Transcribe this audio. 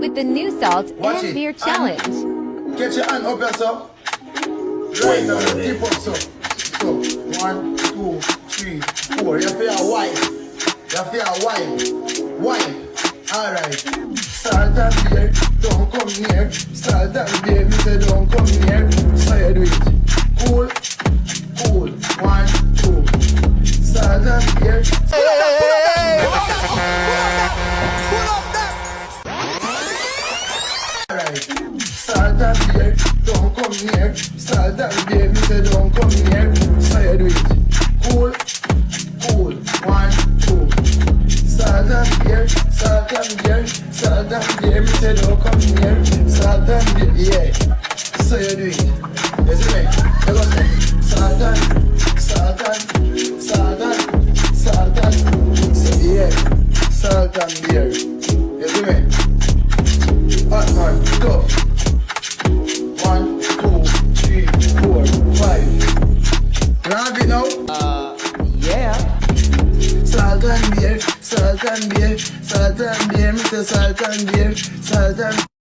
with the new salt Watch and it. beer challenge. Get your hand up yourself. Right now, tip up so. So, 1, 2, 3, 4. You feel wine. You feel wine. Wine. Alright. Salt and beer, don't come near. Salt and beer, me say don't come near. So you do it. Cool. Cool. 1, 2. Salt and beer. Alright. Salt and beer, don't come near. Salt and beer, me say don't come near. So you do it. Cool. Cool. 1, 2. Salt and beer, salt and beer, salt and beer, me say don't come near. Salt and beer, yeah. So you do it. You see me? You go say salt and, salt and, salt and, salt and, so yeah. Salt and beer. You see me? Hot man, tough. 1, 2, 3, 4, 5. You have it now? Yeah. Salt and beer, salt and beer, salt and beer, Mr. Salt and beer, salt and